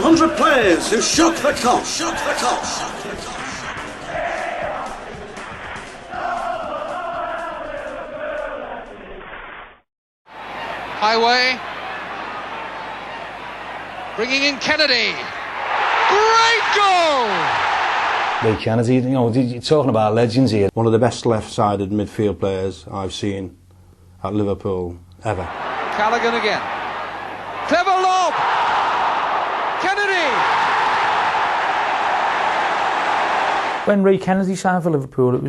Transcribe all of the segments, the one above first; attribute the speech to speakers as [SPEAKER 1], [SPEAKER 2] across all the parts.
[SPEAKER 1] 100 players who shook the cosh.
[SPEAKER 2] Highway, bringing in Kennedy. Great goal!
[SPEAKER 3] Ray Kennedy, you know, you're talking about legends here.
[SPEAKER 4] One of the best left-sided midfield players I've seen at Liverpool ever.
[SPEAKER 2] Callaghan again. Clever lob! Kennedy!
[SPEAKER 5] When Ray Kennedy signed for Liverpool,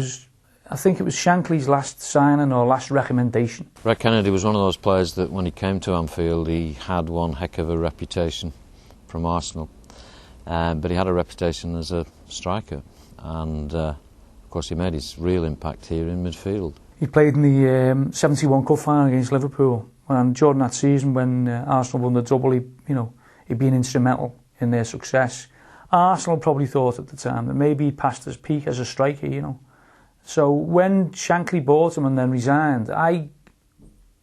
[SPEAKER 5] I think it was Shankly's last signing or last recommendation.
[SPEAKER 6] Ray Kennedy was one of those players that when he came to Anfield he had one heck of a reputation from Arsenal, but he had a reputation as a striker, and of course he made his real impact here in midfield.
[SPEAKER 5] He played in the 71 Cup final against Liverpool, and during that season when Arsenal won the double, he'd been instrumental in their success. Arsenal probably thought at the time that maybe he'd passed his peak as a striker, you know. So when Shankly bought him and then resigned, I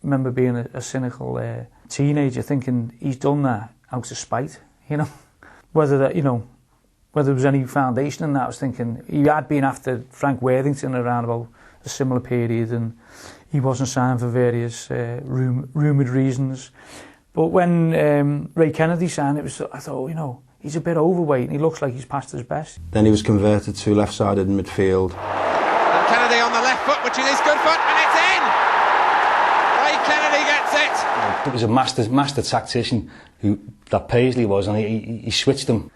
[SPEAKER 5] remember being a cynical teenager thinking he's done that out of spite, you know. Whether there was any foundation in that, I was thinking he had been after Frank Worthington around about a similar period, and he wasn't signed for various rumoured reasons. But when Ray Kennedy signed, I thought, you know, he's a bit overweight and he looks like he's past his best.
[SPEAKER 4] Then he was converted to left-sided midfield.
[SPEAKER 2] Kennedy on the left foot, which is his good foot, and it's in! Ray Kennedy gets it!
[SPEAKER 3] It was a master tactician that Paisley was, and he switched him.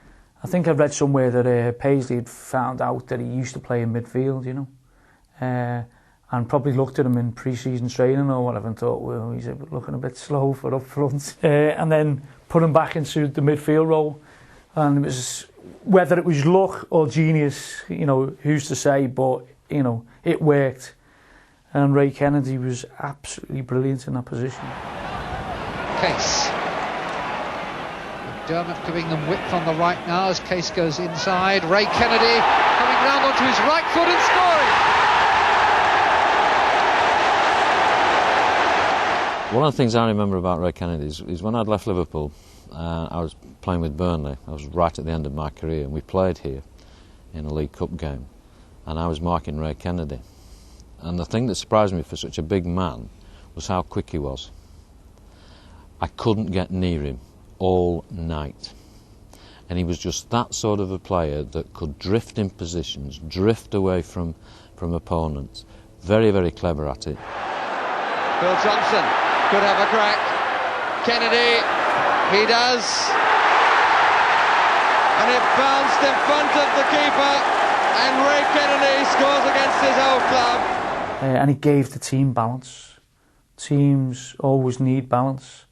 [SPEAKER 5] I think I read somewhere that Paisley had found out that he used to play in midfield, you know, and probably looked at him in pre-season training or whatever and thought, well, he's looking a bit slow for up front, and then put him back into the midfield role. And it was, whether it was luck or genius, you know, who's to say, but you know, it worked, and Ray Kennedy was absolutely brilliant in that position.
[SPEAKER 2] Case. McDermott giving them width on the right now as Case goes inside. Ray Kennedy coming round onto his right foot and scoring.
[SPEAKER 6] One of the things I remember about Ray Kennedy is when I'd left Liverpool, I was playing with Burnley. I was right at the end of my career, and we played here in a League Cup game. And I was marking Ray Kennedy. And the thing that surprised me for such a big man was how quick he was. I couldn't get near him all night. And he was just that sort of a player that could drift in positions, drift away from opponents. Very, very clever at it.
[SPEAKER 2] Phil Johnson could have a crack. Kennedy, he does. And it bounced in front of the keeper. And Ray Kennedy scores against his old club.
[SPEAKER 5] And he gave the team balance. Teams always need balance.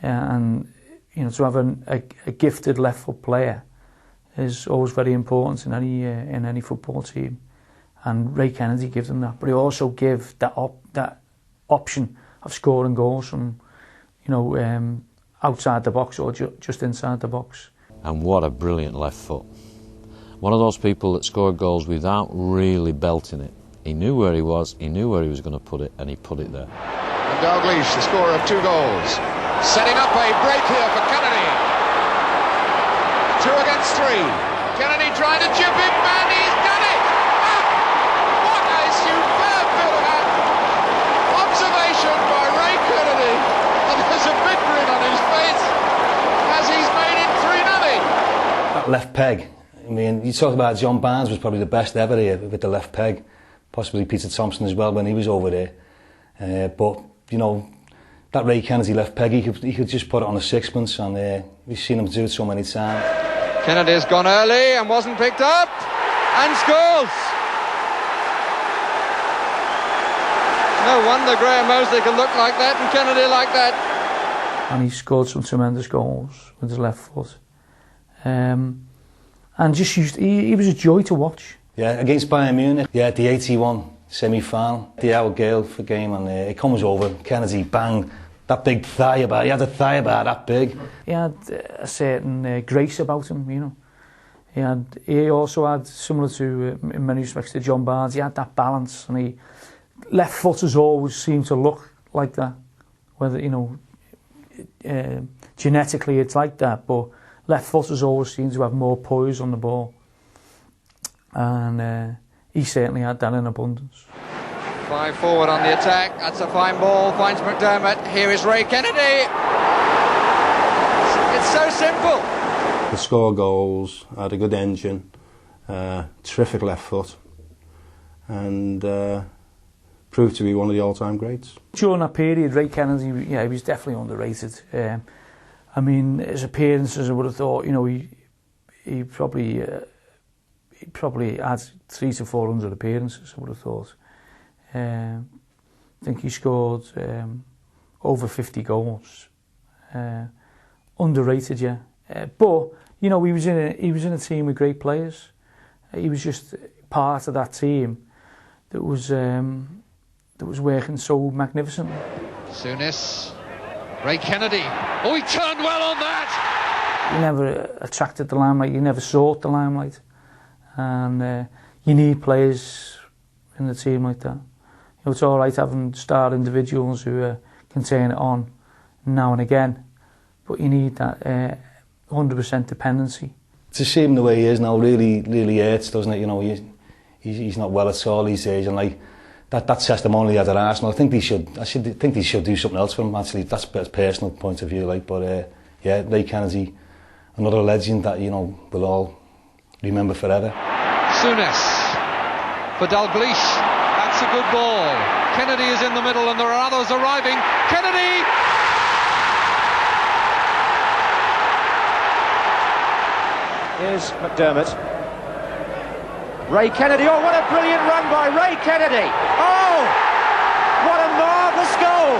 [SPEAKER 5] And you know, to have a gifted left foot player is always very important in any football team. And Ray Kennedy gave them that. But he also gave that option of scoring goals from, you know, outside the box or just inside the box.
[SPEAKER 6] And what a brilliant left foot. One of those people that scored goals without really belting it. He knew where he was, he knew where he was going to put it, and he put it there.
[SPEAKER 2] And Dalglish, the scorer of 2 goals, setting up a break here for Kennedy. 2 against 3. Kennedy trying to chip him, and he's done it! Ah, what a superb bit of hand. Observation by Ray Kennedy, and there's a big grin on his face as he's made it 3-0.
[SPEAKER 3] That left peg. I mean, you talk about John Barnes was probably the best ever here with the left peg. Possibly Peter Thompson as well when he was over there. But, you know, that Ray Kennedy left peg, he could just put it on a sixpence, and we've seen him do it so many times.
[SPEAKER 2] Kennedy's gone early and wasn't picked up, and scores! No wonder Graham Mosley can look like that and Kennedy like that.
[SPEAKER 5] And he scored some tremendous goals with his left foot. And just he was a joy to watch.
[SPEAKER 3] Yeah, against Bayern Munich, yeah, the 81 semi-final, the Howard Gale for game, and it comes over, Kennedy, bang, that big thigh about, he had a thigh about that big. He
[SPEAKER 5] had a certain grace about him, you know. He also had, similar to, in many respects to John Barnes, he had that balance, and left footers always seem to look like that. Whether, you know, genetically it's like that, but left footers always seem to have more poise on the ball, and he certainly had that in abundance.
[SPEAKER 2] 5 forward on the attack. That's a fine ball. Finds McDermott. Here is Ray Kennedy. It's so simple.
[SPEAKER 4] Could score goals, had a good engine, terrific left foot, and proved to be one of the all-time greats.
[SPEAKER 5] During that period, Ray Kennedy, yeah, he was definitely underrated. I mean, his appearances, I would have thought, you know, he probably had 300 to 400 appearances, I would have thought. I think he scored over 50 goals. Underrated, yeah. But you know, he was in a team with great players. He was just part of that team that was working so magnificently.
[SPEAKER 2] Souness, Ray Kennedy. Oh, he turned well on that.
[SPEAKER 5] He never attracted the limelight. He never sought the limelight, and you need players in the team like that. You know, it's all right having star individuals who can turn it on now and again, but you need that 100% dependency.
[SPEAKER 3] It's a shame the way he is now. Really, really hurts, doesn't it? You know, he's not well at all these days, and like that testimony he had at Arsenal. I think they should do something else for him. Actually, that's a personal point of view. Like, but yeah, Ray Kennedy, another legend that, you know, we'll all remember forever.
[SPEAKER 2] Souness for Dalglish. That's a good ball. Kennedy is in the middle, and there are others arriving. Kennedy.
[SPEAKER 7] Here's McDermott. Ray Kennedy. Oh, what a brilliant run by Ray Kennedy. Oh, what a marvellous goal.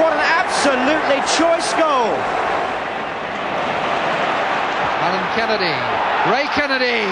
[SPEAKER 7] What an absolutely choice goal.
[SPEAKER 2] Alan Kennedy. Ray Kennedy.